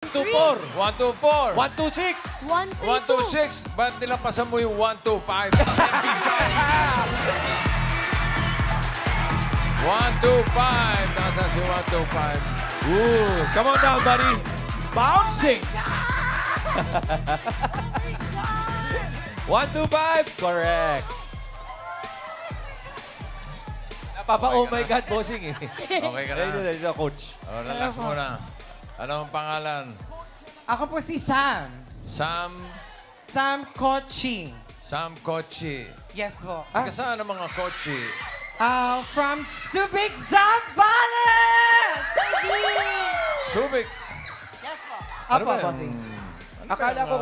2, 4. 1, 2, 4. 1, 2, 6. 1, 1, 2, 6. Ba't nilapasan mo yung 1, 2, 5? 1, 2, 5. Nasa si 1, 2, 5. Ooh, come on down, buddy. Bouncing! 1, 2, 5. Correct. Napapa, oh my God, bossing eh. Okay ka na? Dito, coach. Oh, relax muna. Ano ang pangalan? Ako po si Sam. Sam Kochi. Sam Kochi. Yes po. Kasaan ang mga Kochi? From Subic, Zambales! Subic. Yes po. Ano Apo, ba yan? bossing. Akala ko,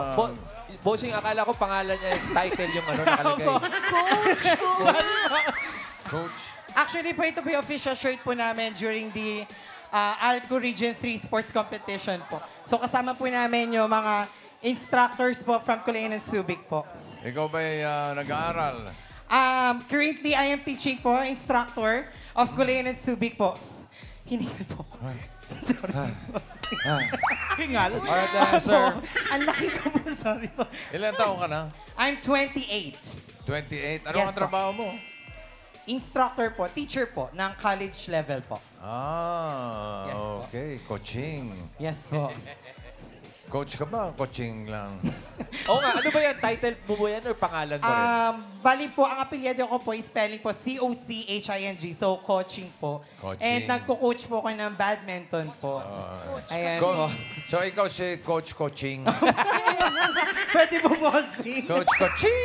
bossing, akala ko pangalan niya, yung title yung ano nakalagay. Coach. Actually po, ito po yung official shirt po namin during the Alco Region 3 Sports Competition po. So kasama po namin yung mga instructors po from Culain and Subic po. Ikaw ba'y nag-aaral? Currently, I am teaching po, instructor of Culain and Subic po. Hiningal po. Sorry. Hingal? Alright, sir. Ang laki ko po, sorry po. Ilan taong ka na? I'm 28. 28. Ano Yes, ang trabaho mo? Instructor po, teacher po, ng college level po. Yes, po. Okay. Coaching. Yes po. Coach ka ba? Coaching lang. Oo nga, ano ba yan? Title mo ba yan or pangalan mo rin? Bali po, ang apelyido ko po, spelling po, C-O-C-H-I-N-G. So, coaching po. Coaching. And nagko-coach po ko ng badminton po. Ayan po. So, ikaw si Coach Coaching. Pwede po, bossing. Coach Coaching!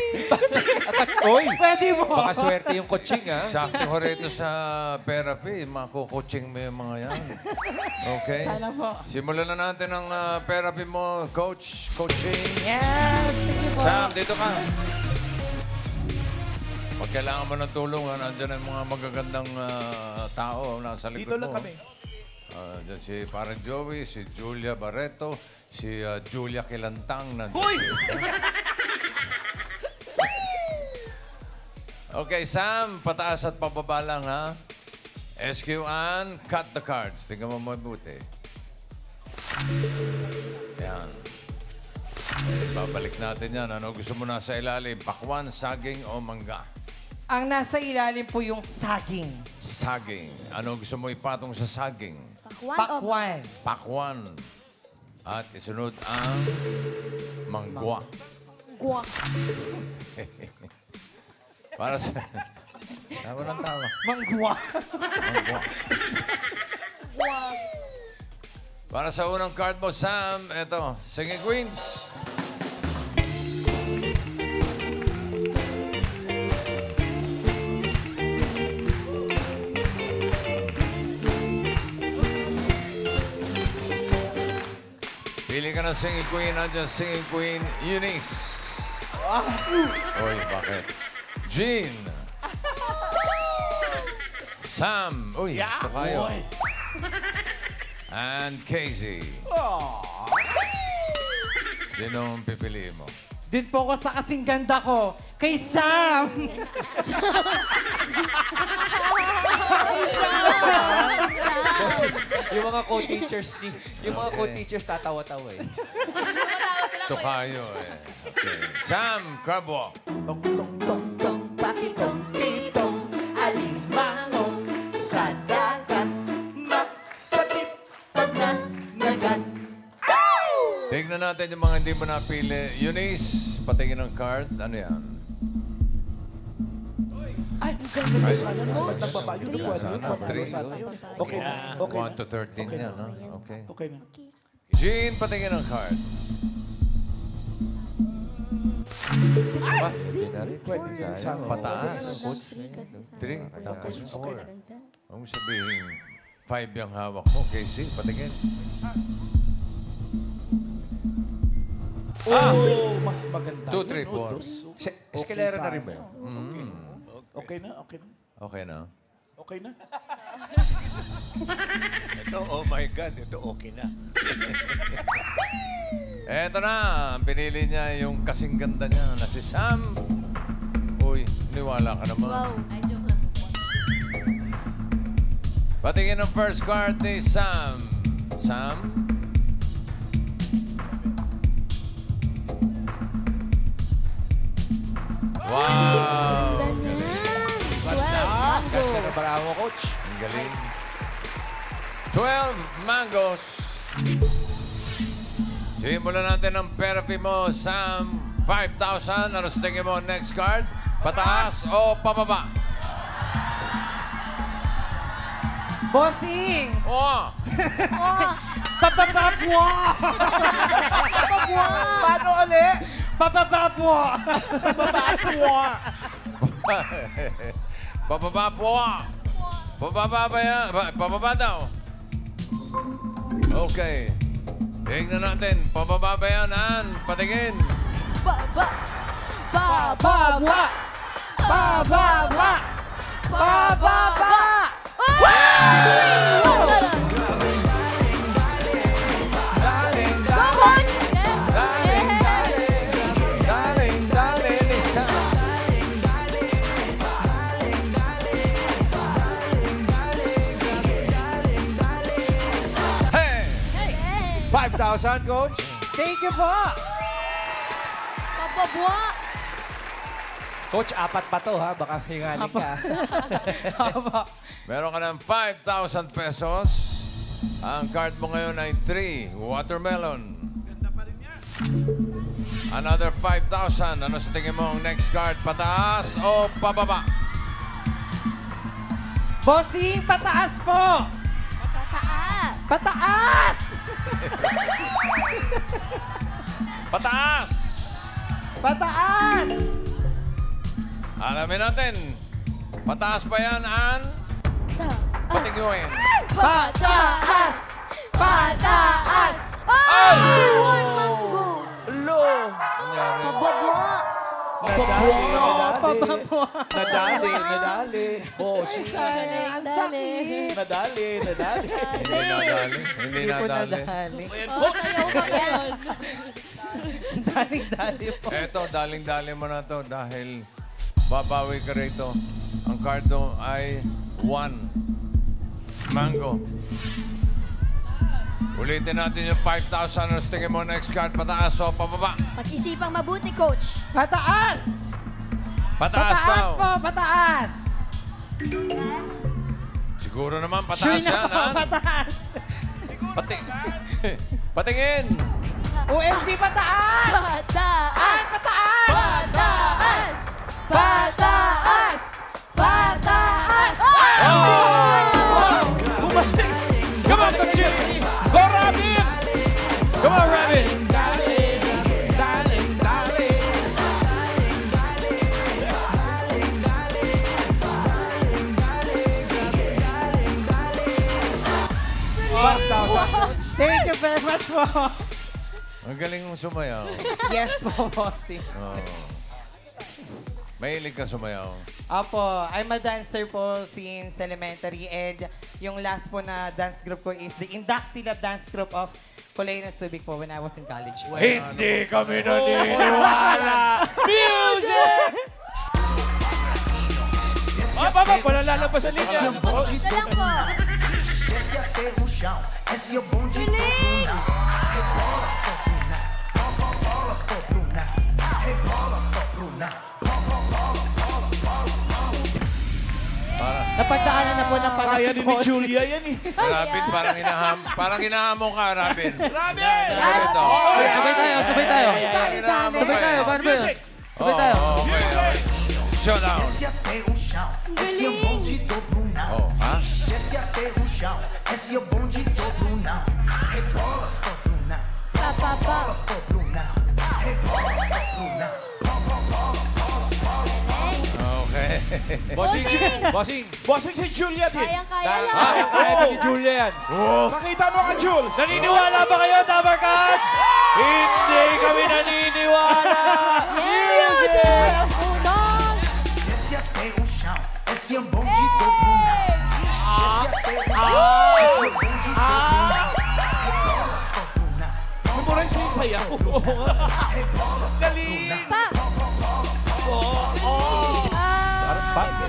Oy! Pwede po. Baka swerte yung coaching, ha? Sakto ko rito sa therapy. Makukoaching mo yung mga yan. Okay? Sana po. Simulan na natin ang therapy mo, Coach Coaching. Yes! Thank you po. Sam, dito ka. Pag kailangan mo ng tulong, nandiyan ang mga magagandang tao nasa likod mo. Dito lang kami. Diyan si parang Joey, si Julia Barreto, si Julia Kilantang. Hoy! Okay, Sam, pataas at pababa lang, ha? SQ and cut the cards. Tingnan mo mabuti. Yan. Babalik natin yan. Ano gusto mo nasa ilalim? Pakwan, saging o mangga? Ang nasa ilalim po yung saging. Saging. Ano gusto mo ipatong sa saging? Pakwan. Pakwan. At isunod ang mangga. Gwa. Para sa... Tama ng tama. Mangwa. Mangga. Para sa unang card mo, Sam, eto, Singing Queens. Pili ka ng Singing Queen, nandiyan Singing Queen Eunice. Oy, bakit? Jean. Sam. Uy, ito kayo. And Casey. Sinong pipiliin mo? Dun po ko sa kasing ganda ko. Kay Sam! Yung mga co-teachers ni, yung mga co-teachers tatawa-tawa eh. Ito kayo eh. Okay. Sam Crabwalk. Tong, tong, tong, tong, pakitong, titong, alimango, sa dagat, masakit pag nanagat. Tignan natin yung mga hindi mo napili. Eunice, patingin ng card. Ano yan? Ay, ang ganda na sana na sa bandang baba. Yun, Three. upuan yun. Sana, Upuan three. yun sana yun. Okay na. Okay 1 na. to 13 Okay yan, na. ha? Okay. Okay na. Jean, patingin ng card. Hindi na rin. Pwede rin sana. Pataas. Okay. 3, tapos Okay 4. na. Ang sabihin, 5 yung hawak mo. Casey, patingin. Oh, mas maganda. 2, 3, yun, no? 4. Dos. Eskalera na rin ba sana. yun? Okay na, okay na. Okay na. Okay na. Ito, oh my God, ito okay na. Eto na, ang pinili niya yung kasing ganda niya na si Sam. Uy, niwala ka naman. Wow. Ay, joke lang po. Patingin ang first card ni Sam. Sam? coach. Ang galing. 12 mangoes. Simulan natin ang therapy mo, Sam. 5,000. Ano sa tingin mo next card? Pataas o pababa? Bossing! Oh! Papababwa! Paano ulit? Papababwa! Pababa po. Pababa ba yan? Pababa daw. Okay. Tingnan natin. Pababa ba yan, Ann? Patingin. Baba. Bababa! Bababa! Bababa! Daling, daling, isa. Hey! 5,000, coach. Thank you po! Papabwa. Coach, apat pa to, ha? Baka hingalin ka. Meron ka ng 5,000 pesos. Ang card mo ngayon ay 3, watermelon. Another 5,000. Ano sa tingin mo ang next card? Pataas o pababa? Bossing, pataas po! Tataas. Pataas! Pataas! Pataas! Alamin natin. Pataas ba yan, Ann? Patingin. Pataas. Pataas. Ay! One mango. Lo! Pababwa. Papabwa! Nadali. Bossing. Sayang, ang sakit! Nadali. Hindi nadali. Hindi nadali. Sayaw ba yan? Daling-dali po. Eto, daling-dali mo na to dahil babawi ka rito. Ang card mo ay 1. Mango. Ulitin natin yung 5,000. Ano sa tingin mo next card? Pataas o pababa? Pag-isipang mabuti, coach. Pataas! Pataas daw. Pataas po, pataas! Siguro naman pataas Sure na yan, po, ha? pataas! Patingin. OMG, pataas! Pataas. Pataas! Pataas. Pataas. Pataas. Come on, Coach Chip! Go, Robin! Come on, Rabbit! Daling. 5,000. Thank you very much po. Ang galing mong sumayaw. Yes po, bossing. Oh. Mahilig ka sumayaw. Apo, I'm a dancer po since elementary and yung last po na dance group ko is the Indaxila Dance Group of Colaine and Subic po when I was in college. Hindi kami naniniwala! Music! Papa, wala lalabas sa linya. Ito lang po. Galing! Napagdaanan na po ng Kaya din ni panahon. Julia yan eh. Rabin, parang hinahamon ka, Rabin. Robin! Ito. Sabay tayo, sabay tayo. Hinahamon Sabay ka. tayo, paano ba yun? Music! Sabay tayo. Okay. Showdown. Ang galing! Oh, ha? Papaba. Okay. Bossing! Bossing! Bossing si Julia din. Kayang-kaya lang. Kaya ni Julia yan. Pakita mo ka, Jules. Naniniwala ba kayo, Tower Cats? Hindi kami naniniwala! Music! Unang! Ano mo rin siya sayaw? Galing!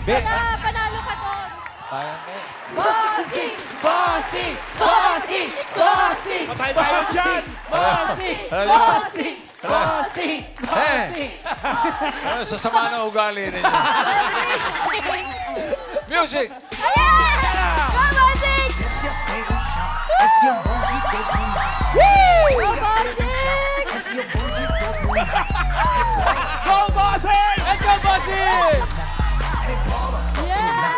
Panalo ka doon. Bossing! Bossing! Bossing! Bossing! Patay tayo dyan! Bossing! Ano? Bossing! Bossing! Bossing! Sasama na ugali ninyo. Music! Ayan! Go, bossing! Let's go, bossing! Yeah!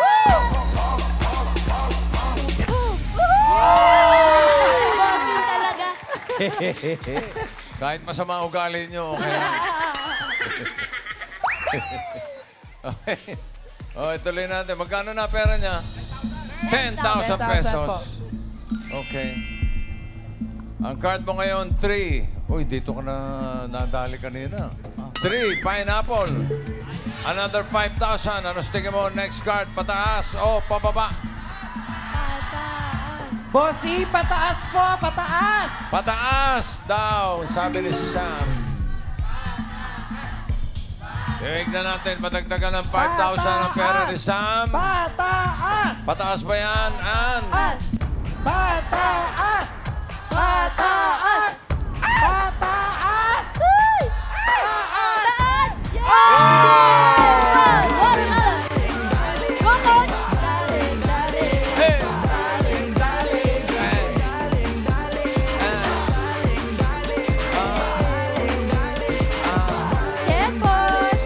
Bossing talaga. Kahit masama ugali nyo, okay lang. Okay. Oh, ituloy natin. Magkano na pera niya? 10,000 pesos. Okay. Ang card mo ngayon, 3. Uy, dito ka na nadali kanina. 3, pineapple. Another 5,000. Ano tingin mo? Next card, pataas o pababa? Pataas. Bossy, pataas po, pataas! Pataas daw, sabi ni Sam. Tignan natin, patagdagan ng 5,000 ang pera ni Sam. Pataas! Pataas ba yan, Ann? Pataas! Pataas! Pataas. Pataas! Taas. Yeah! Watermelon. Go, coach. Dale, dale. Hey! Yeah, boss.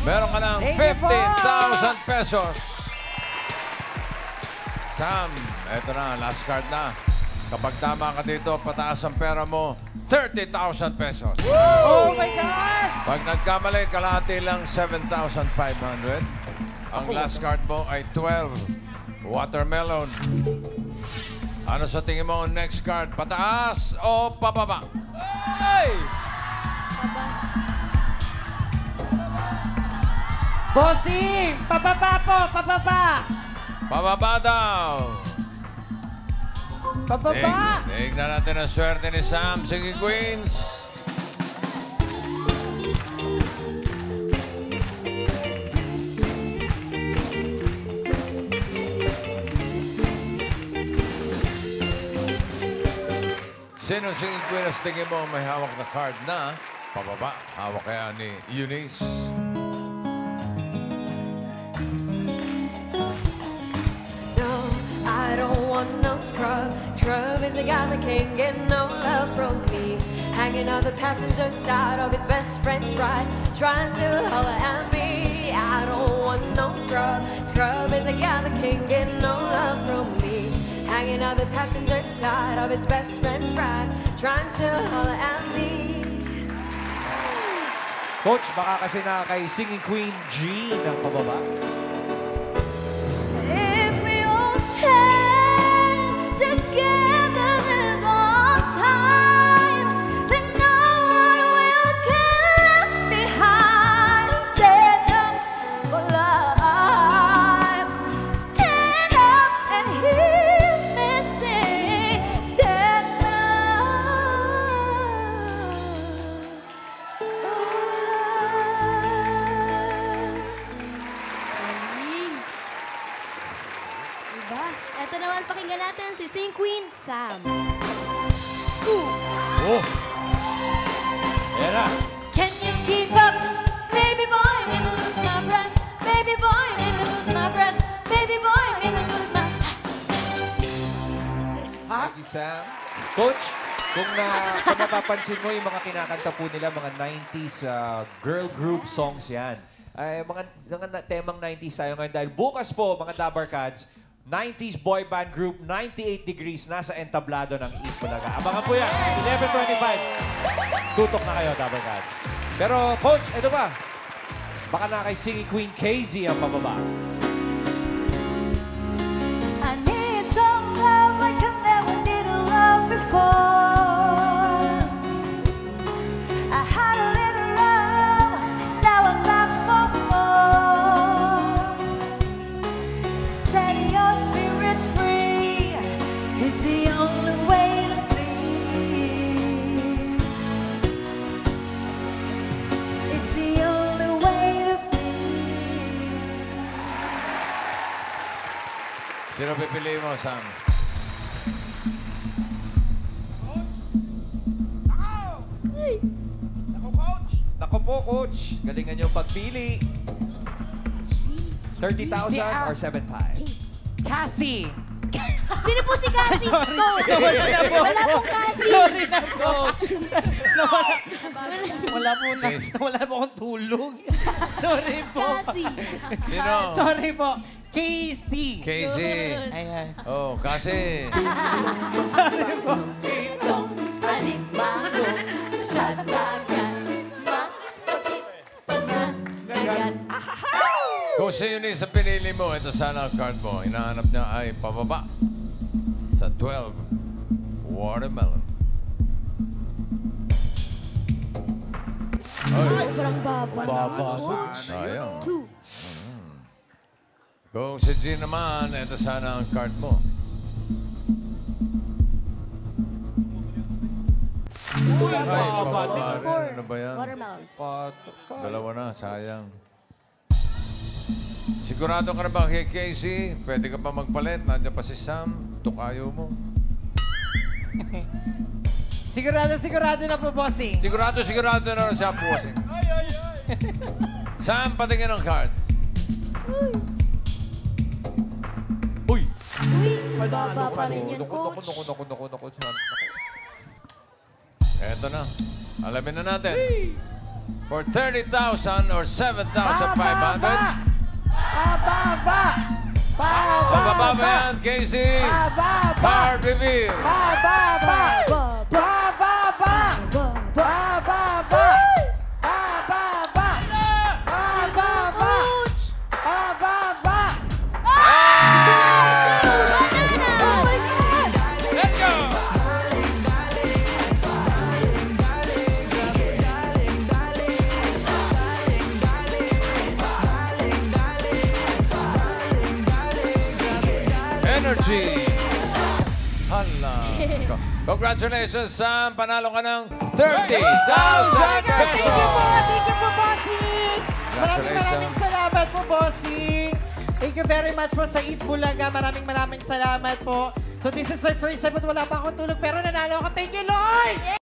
Meron ka ng Thank you po. 15,000 pesos. Sam, eto na, last card na. Kapag tama ka dito, pataas ang pera mo, 30,000 pesos. Oh my God! Pag nagkamali, kalahati lang 7,500. Ang last card mo ay 12. Watermelon. Ano sa tingin mo ang next card? Pataas o pababa? Hey! Aba. Bossy, pababa po, pababa! Pababa daw. Pababa! Tignan natin ang swerte ni Sam. Sige, Queens. Sino sige, Queen, sa tingin mo may hawak na card na pababa? Hawak kaya ni Eunice? No, I don't want no scrub. Scrub is the guy that can't get no love from me. Hanging on the passenger side of his best friend's ride, trying to holler at me. I don't want no scrub. Scrub is the guy that can't get no love from me. Hanging on the passenger side of his best friend's ride, trying to holler at me. Coach, baka kasi na kay Singing Queen G ng pababa. If we all stand together this one time, then no one will get left behind. Stand up for life. Stand up and hear me sing. Stand Diba? Ito naman, pakinggan natin si Sing Queen Sam. Oh! Ayan na. Can you keep up? Baby boy, make me lose my breath. Baby boy, make me lose my breath. Baby boy, make me lose my... Thank you, Sam. Coach, kung mapapansin mo yung mga kinakanta po nila, mga 90s girl group songs yan. Ay, mga temang 90s tayo ngayon dahil bukas po, mga Dabar Cats, 90s boy band group, 98 Degrees, nasa entablado ng Eat Bulaga. Abangan po yan, 11:25. Tutok na kayo, Dabar Cats. Pero, Coach, ito ba? Baka na kay Singing Queen Casey ang pababa. I need some love like I never needed love before. I had a little love, now I'm back for more. Set your spirit free is the only way to be. It's the only way to be. Sino pipili mo, Sam? Nako po, Coach. Galingan yung pagpili. 30,000 or 7,500? Cassie. Sino po si Cassie? Sorry. Coach. Nawala po. Wala pong Cassie. Sorry na po. Wala po na. Wala po akong tulog. Sorry po. Cassie. Sino? Sorry po. Casey. Casey. Ayan. Oh, kasi. Sorry po. Alimango sa dagat, masakit pag nadagat. Kung sino yung sa pinili mo, ito sana ang card mo. Hinahanap niya ay pababa sa 12. Watermelon. Ay, Sobrang baba. sayang. Kung si Jean naman, ito sana ang card mo. Ay, pababa rin. Four. Ano ba yan? Watermelons. Dalawa na, sayang. Sigurado ka na ba kay Casey? Pwede ka pa magpalit. Nandiyan pa si Sam. Tukayo mo. Sigurado na po, bossing. Sigurado na siya puwasin. Sam, patingin ang card. Uy! Uy, baba pa rin yan, Coach. Naku. Eto na. Alamin na natin. For 30,000 or 7,500. Bababa ba yan, Casey? Card reveal. Coach! Energy. Hala. Congratulations, Sam. Panalo ka ng 30,000 pesos. Thank you po, bossing. Maraming salamat po, bossing. Thank you very much po sa Eat Bulaga. Maraming salamat po. So this is my first time at wala pa akong tulog pero nanalo ako. Thank you, Lord!